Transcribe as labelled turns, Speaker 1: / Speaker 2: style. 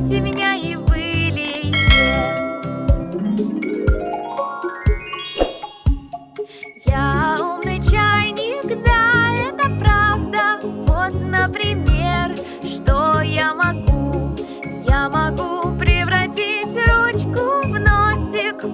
Speaker 1: возьмите меня и вылейте. Я умный чайник, да, это правда. Вот, например, что я могу? Я могу превратить ручку в носик.